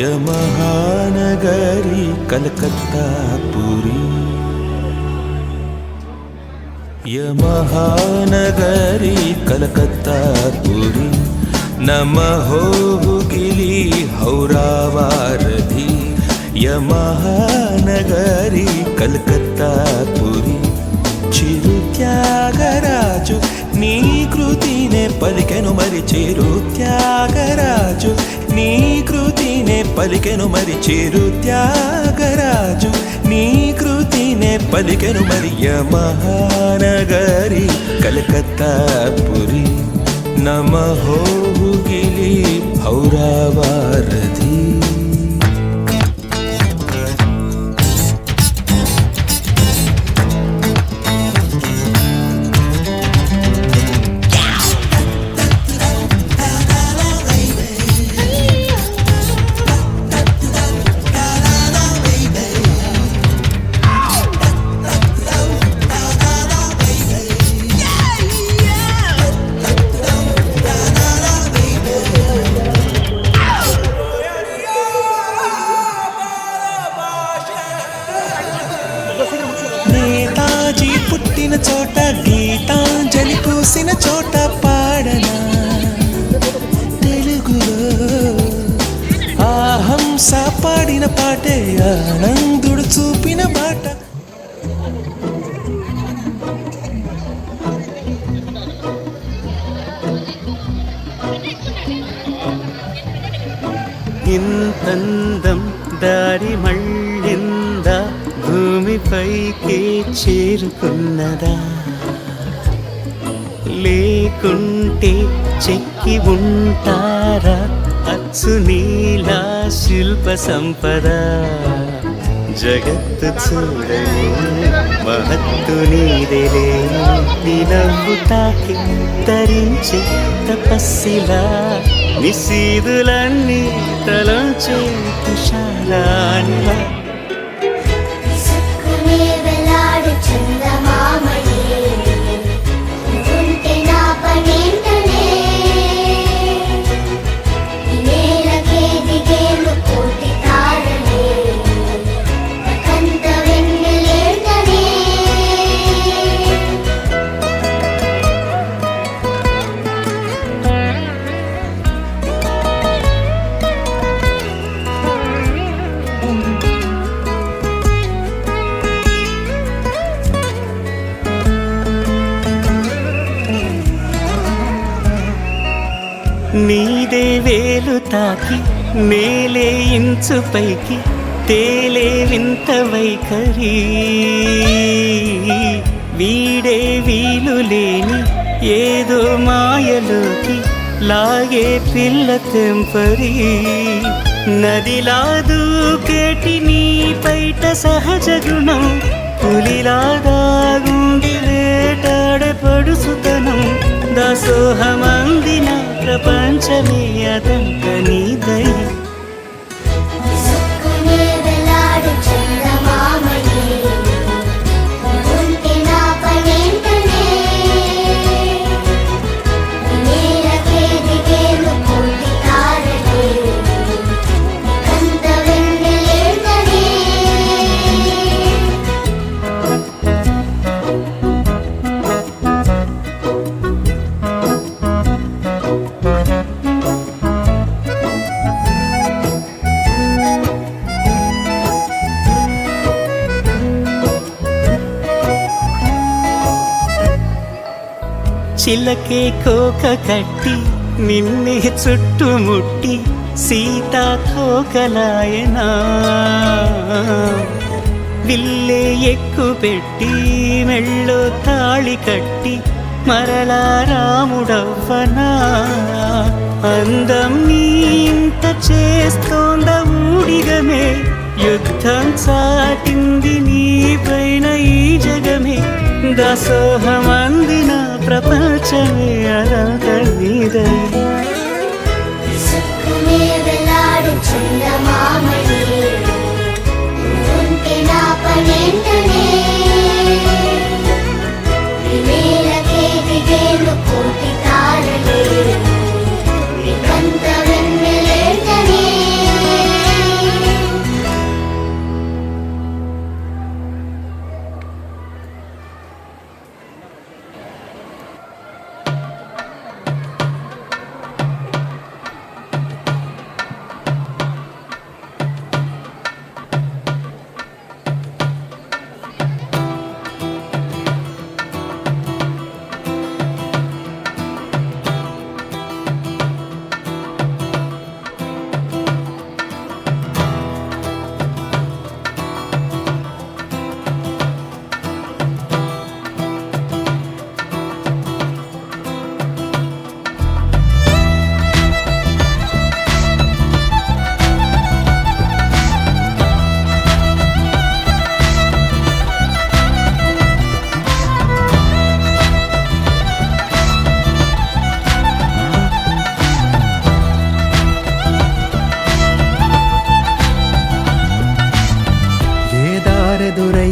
महानगरी कलकत्ता पुरी महानगरी कलकत्ता पुरी नमो गिली हौरावारधि महानगरी कलकत्ता पुरी चिरु त्यागराजु नी कृतिने पलिकेनु मरि चिरु त्यागराजु नी कृतिने पलिकेनु मरि चिरु त्यागराजु नी कृतिने पलिकेनु मरि महानगरी कलकत्ता पुरी नमो गिली हौरावारधि నేతాజీ పుట్టిన చోట గీతాంజలి పూసిన చోట పాడనా తెలుగులో ఆహంస పాడిన పాటే ఆనందుడు చూపిన బాట ఇంతందం దారి మళ్ళిందా భూమిపైకి చేరుకున్నదా లేకుంటే చెక్కి ఉంటారా అచ్చు నీలా శిల్ప సంపద జగత్తు చూడలే మహత్తు నీదేలే నీ నవ్వు తాకి తరించి తపస్సిలా నిశీదులన్నీ తలంచే తుషారానిలా నీదే వేలు తాకి నేలే ఇంచు పైకి తేలే వింత వైఖరి వీడే వీలు లేని ఏదో మాయలోకి లాగే పిల్ల తెంపరి నదిలా దూకేటి నీ పైట సహజ గుణం పులిలాగా గుండి వేటాడే పడుసుతనం దాసోహమందిన ప్రపంచమే అదంత నీదై చిలకే కోక కట్టి నిన్నే చుట్టుముట్టి సీతాకోకలాయనా విల్లే ఎక్కు పెట్టి మెళ్ళో తాళి కట్టి మరలా రాముడవ్వనా అందం నీ ఇంత చేస్తోంద ఊడిగమే యుద్ధం చాటింది నీ పైన ఈ జగమే దాసోహమందిన ప్రపంచమే అదంత నీదై కోటి తారలే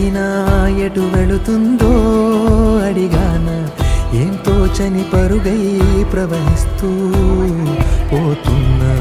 మనసైనా ఎటు వెళుతుందో అడిగాన ఏం తోచని పరుగై ప్రవహిస్తూ పోతున్నా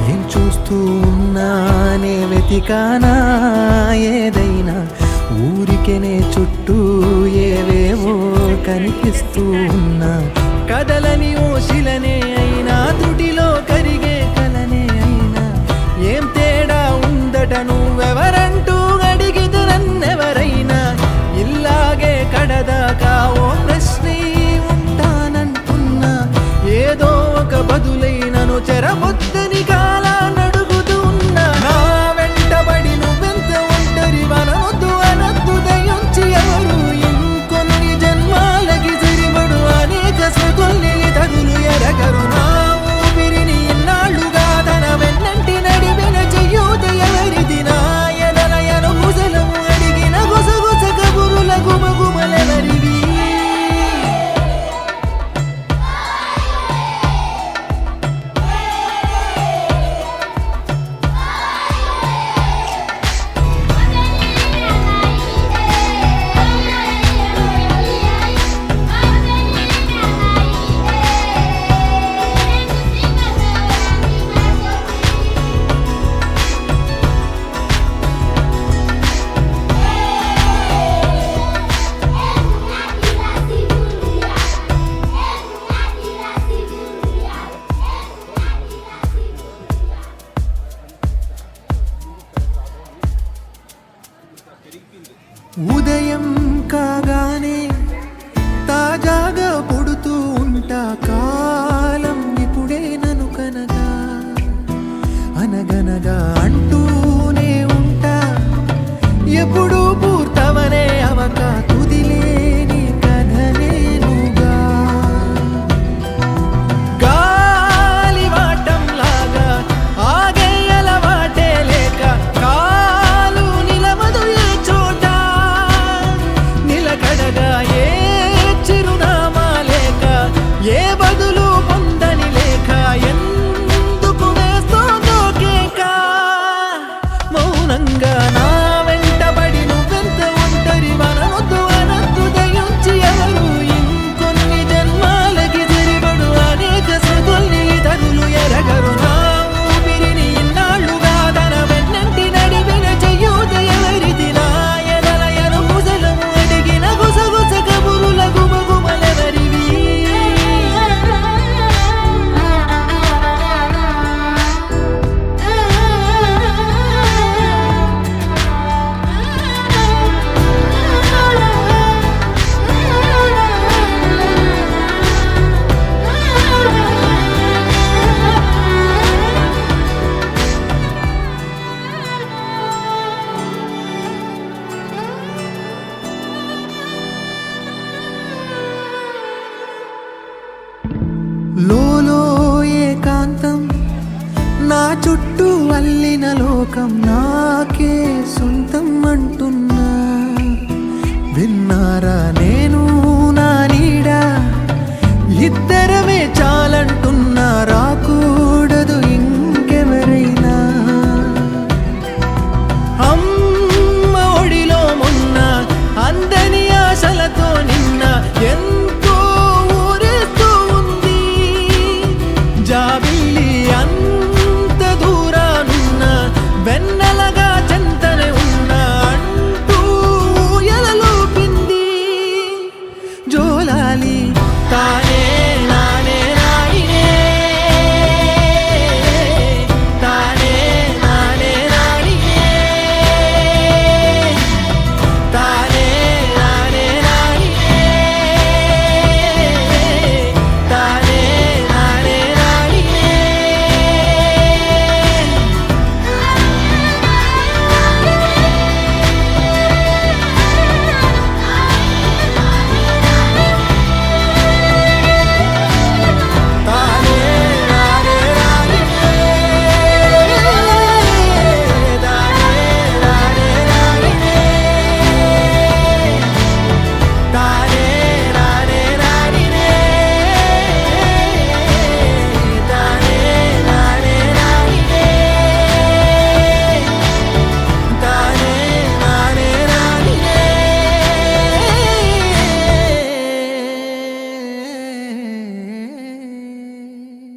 ఏం చూస్తూ ఉన్నానే వెతికానా ఏదైనా ఊరికెనే చుట్టూ ఏవేవో కనిపిస్తూ ఉన్నా కదలని ఓశిలనే అయినా త్రుటిలో కరిగే కలనే అయినా ఏం తేడా ఉందట నువ్వెవరంటూ అడిగితే నన్నెవరైనా ఇల్లాగే కడదాకా ఓ ప్రశ్నే ఉంటానంటున్నా ఏదో ఒక బదులైనను చెరబొద్దని కాలానడుగుతూ ఉన్నా నా వెంటబడి నువ్వెంత ఒంటరి వనవద్దు అనద్దు దయించి ఎవరు ఇంకొన్ని జన్మాలకి సరిపడు అనేక స్మృతుల్ని తగులు ఎరగరు నా ఊపిరిని ఇన్నాళ్ళుగా తన వెన్నంటి నడిపిన చెయ్యూత ఎవరిది నా ఎదలయను ముసలము అడిగిన గుసగుస కబురుల గుమగుమలెవరివి ఉదయం కాగానే తాజాగా పుడుతూ ఉంటా కాలం ఇప్పుడే నన్ను కనగా అనగనగా అంటూనే ఉంటా ఎప్పుడు పూర్తవనే అవక తుదిలేని కథనేనుగా గాలివాటంలాగా ఆగేయల వాటే లేక కాలు నిలవదు ఏ చోట నిలకడగా ఏ చిరునామా లేక ఏ బదులు పొందని లేక ఎందుకు వేస్తోందో కేక మౌనంగా నా వెంటబడి నువ్వెంత ఒంటరి వనవద్దు అనద్దు దయించి ఎవరు ఇంకొన్ని జన్మాలకి సరిపడు అనేక స్మృతుల్ని తగులు ఎరగరు నా ఊపిరిని ఇన్నాళ్ళుగా తన వెన్నంటి నడిపిన చెయ్యూత ఎవరిది నా ఎదలయను ముసలము అడిగిన గుసగుస కబురుల గుమగుమలెవరివి లోలో ఏకాంతం నా చుట్టూ అల్లిన లోకం నాకే సొంతం